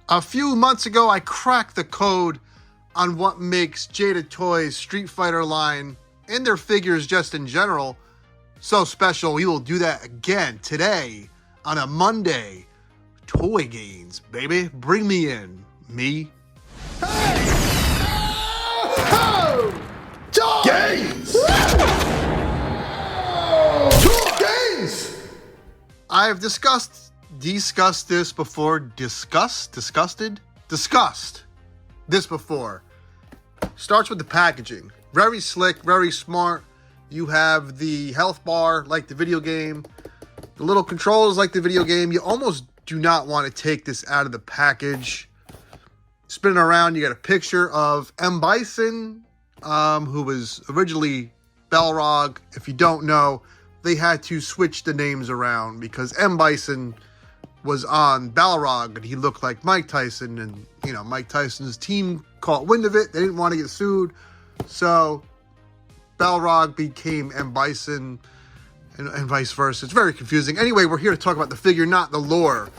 A few months ago, I cracked the code on what makes Jada Toys' Street Fighter line and their figures just in general so special. We will do that again today on a Monday. Toy Gains, baby. Bring me in. Me. Hey! Oh! Toy Gains! Toy Gains! I've discussed this before. Discussed this before. Starts with the packaging. Very slick, very smart. You have the health bar like the video game. The little controls like the video game. You almost do not want to take this out of the package. Spinning around, you got a picture of M.Bison, who was originally Balrog. If you don't know, they had to switch the names around because M.Bison was on Balrog and he looked like Mike Tyson, and Mike Tyson's team caught wind of it. They didn't want to get sued, so Balrog became M.Bison and vice versa. It's very confusing. Anyway, we're here to talk about the figure, not the lore.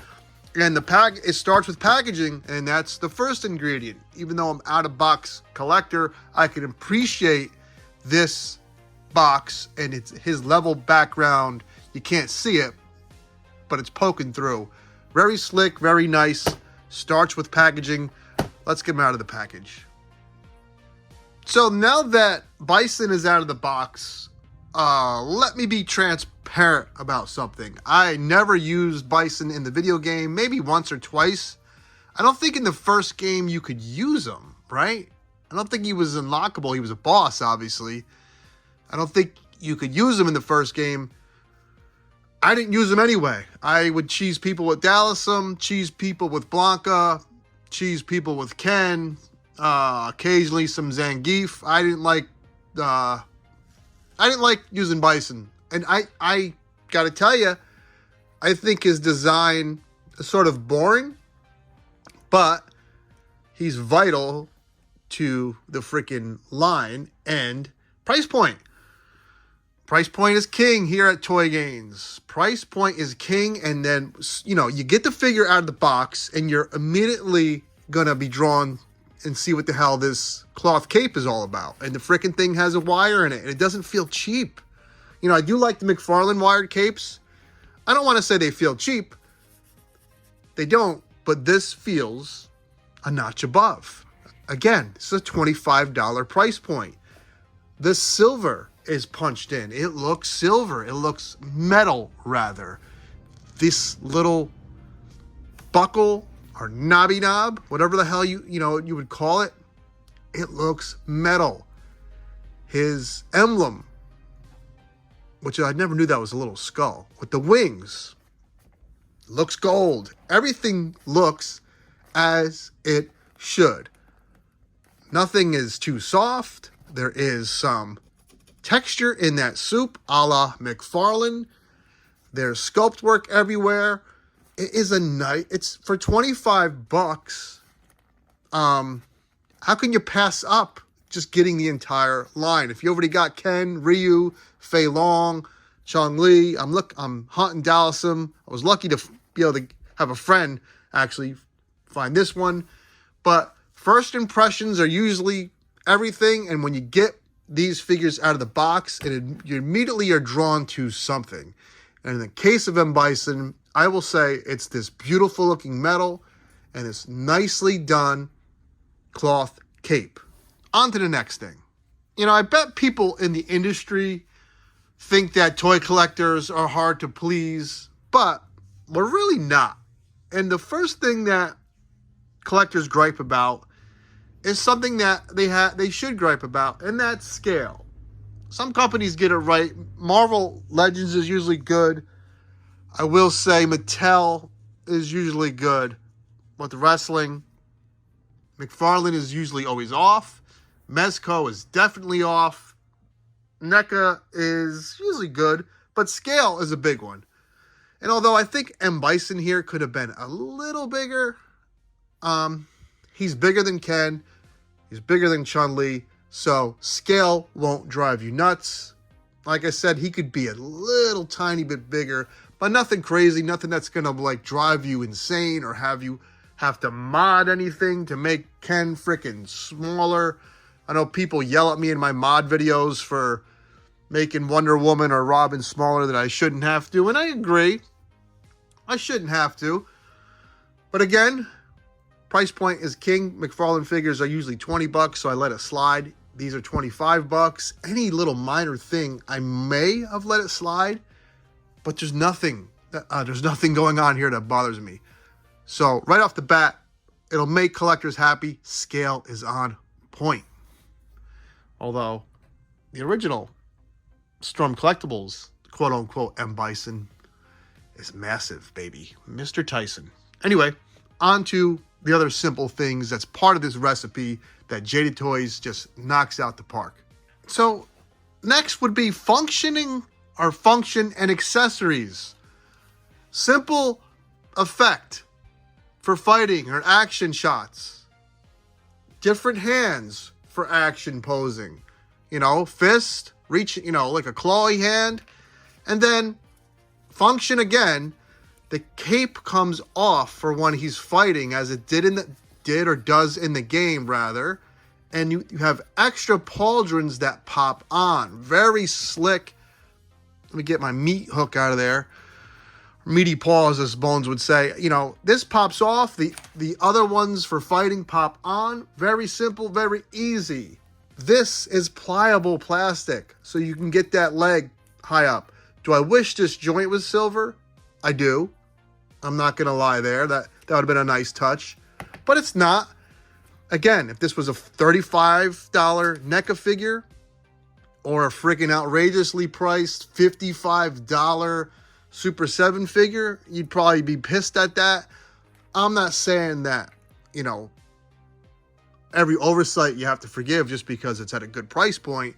And it starts with packaging, and that's the first ingredient. Even though I'm out-of-box collector, I can appreciate this box and it's his level background. You can't see it, but it's poking through. Very slick, very nice. Starts with packaging. Let's get him out of the package. So now that Bison is out of the box, let me be transparent about something. I never used Bison in the video game, maybe once or twice. I don't think in the first game you could use him, right? I don't think he was unlockable. He was a boss, obviously. I don't think you could use him in the first game. I didn't use him anyway. I would cheese people with Dallasum, cheese people with Blanca, cheese people with Ken, occasionally some Zangief. I didn't like using Bison. And I gotta tell you, I think his design is sort of boring, but he's vital to the freaking line and price point. Price point is king here at Toy Gains. Price point is king, and then, you get the figure out of the box, and you're immediately gonna be drawn and see what the hell this cloth cape is all about. And the freaking thing has a wire in it, and it doesn't feel cheap. I do like the McFarlane wired capes. I don't want to say they feel cheap. They don't, but this feels a notch above. Again, this is a $25 price point. The silver is punched in. It looks silver. It looks metal, rather. This little buckle or knobby knob, whatever the hell you would call it, it looks metal. His emblem, which I never knew that was a little skull, with the wings, looks gold. Everything looks as it should. Nothing is too soft. There is some texture in that soup, a la McFarlane. There's sculpt work everywhere. It is it's for $25. How can you pass up just getting the entire line? If you already got Ken, Ryu, Fei Long, Chong-Li, I'm hunting Dallasum. I was lucky to be able to have a friend actually find this one. But first impressions are usually everything, and when you get these figures out of the box, you immediately are drawn to something. And in the case of M.Bison, I will say it's this beautiful looking metal and this nicely done cloth cape. On to the next thing. I bet people in the industry think that toy collectors are hard to please, but we're really not. And the first thing that collectors gripe about is something that they should gripe about, and that's scale. Some companies get it right. Marvel Legends is usually good. I will say Mattel is usually good. But the wrestling, McFarlane is usually always off. Mezco is definitely off. NECA is usually good, but scale is a big one. And although I think M.Bison here could have been a little bigger, he's bigger than Ken. He's bigger than Chun-Li. So scale won't drive you nuts. Like I said, he could be a little tiny bit bigger, but nothing crazy, nothing that's going to drive you insane or have you have to mod anything to make Ken freaking smaller. I know people yell at me in my mod videos for making Wonder Woman or Robin smaller that I shouldn't have to, and I agree. I shouldn't have to. But again, price point is king. McFarlane figures are usually $20, so I let it slide. These are $25. Any little minor thing, I may have let it slide, but there's nothing going on here that bothers me. So right off the bat, it'll make collectors happy. Scale is on point. Although the original Storm Collectibles, quote unquote M.Bison, is massive, baby. Mr. Tyson. Anyway, on to the other simple things that's part of this recipe that Jada Toys just knocks out the park. So next would be function and accessories. Simple effect for fighting or action shots. Different hands for action posing. You know, fist, reach, you know, like a clawy hand. And then function again. The cape comes off for when he's fighting, as it does in the game, rather. And you have extra pauldrons that pop on. Very slick. Let me get my meat hook out of there. Meaty paws, as Bones would say. You know, this pops off. The other ones for fighting pop on. Very simple, very easy. This is pliable plastic, so you can get that leg high up. Do I wish this joint was silver? I do. I'm not going to lie there. That would have been a nice touch. But it's not. Again, if this was a $35 NECA figure or a freaking outrageously priced $55 Super 7 figure, you'd probably be pissed at that. I'm not saying that, you know, every oversight you have to forgive just because it's at a good price point.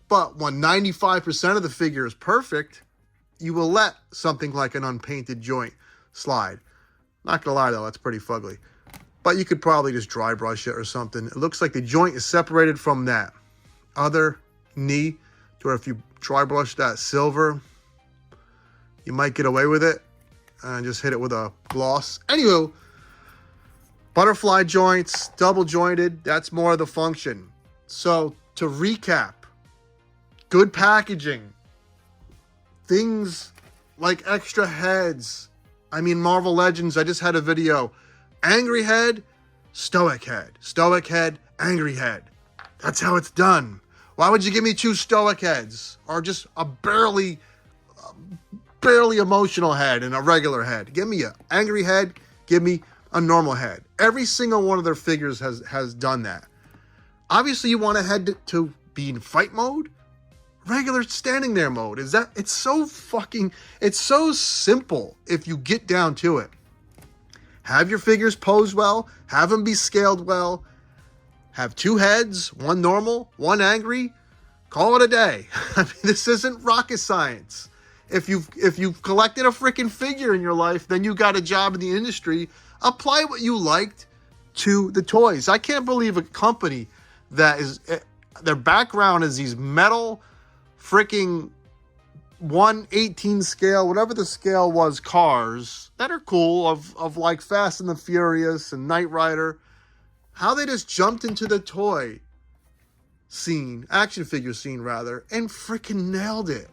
But when 95% of the figure is perfect, you will let something like an unpainted joint slide. Not gonna lie though, that's pretty fugly. But you could probably just dry brush it or something. It looks like the joint is separated from that other knee, to where if you dry brush that silver, you might get away with it and just hit it with a gloss. Anywho, butterfly joints, double jointed, that's more of the function. So to recap, good packaging, things like extra heads. I mean, Marvel Legends, I just had a video. Angry head, stoic head. Stoic head, angry head. That's how it's done. Why would you give me two stoic heads? Or just a barely emotional head and a regular head? Give me an angry head, give me a normal head. Every single one of their figures has done that. Obviously, you want a head to be in fight mode. Regular standing there mode. It's so simple if you get down to it. Have your figures pose well, have them be scaled well, have two heads, one normal, one angry, call it a day. I mean, this isn't rocket science. If you've collected a freaking figure in your life, then you got a job in the industry. Apply what you liked to the toys. I can't believe a company that is, their background is these metal freaking 1/18 scale, whatever the scale was, cars that are cool of like Fast and the Furious and Knight Rider. How they just jumped into the toy scene, action figure scene rather, and freaking nailed it.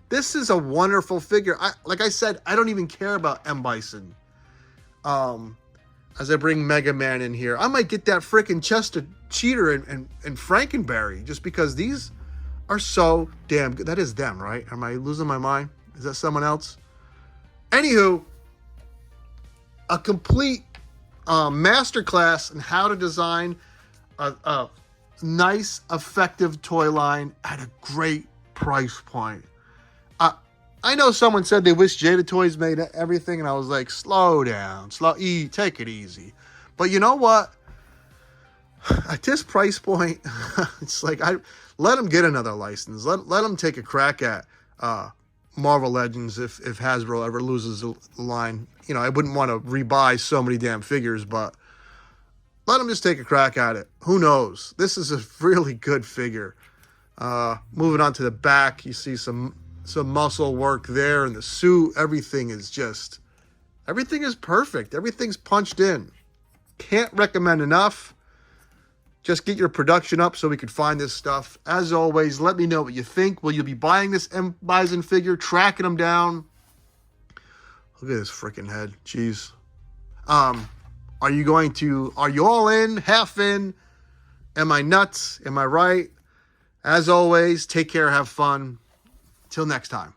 This is a wonderful figure. Like I said, I don't even care about M.Bison. As I bring Mega Man in here, I might get that freaking Chester Cheater and Frankenberry just because these are so damn good. That is them, right? Am I losing my mind? Is that someone else? Anywho, a complete masterclass in how to design a nice, effective toy line at a great price point. I know someone said they wish Jada Toys made everything, and I was like, slow down, take it easy. But you know what? At this price point, it's like, let them get another license. Let them take a crack at Marvel Legends if Hasbro ever loses the line. You know, I wouldn't want to rebuy so many damn figures, but let them just take a crack at it. Who knows? This is a really good figure. Moving on to the back, you see some muscle work there in the suit. Everything is perfect. Everything's punched in. Can't recommend enough. Just get your production up so we can find this stuff. As always, let me know what you think. Will you be buying this M.Bison figure, tracking him down? Look at this freaking head. Jeez. Are you all in? Half in? Am I nuts? Am I right? As always, take care, have fun. Till next time.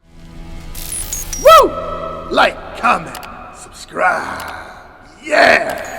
Woo! Like, comment, subscribe. Yeah!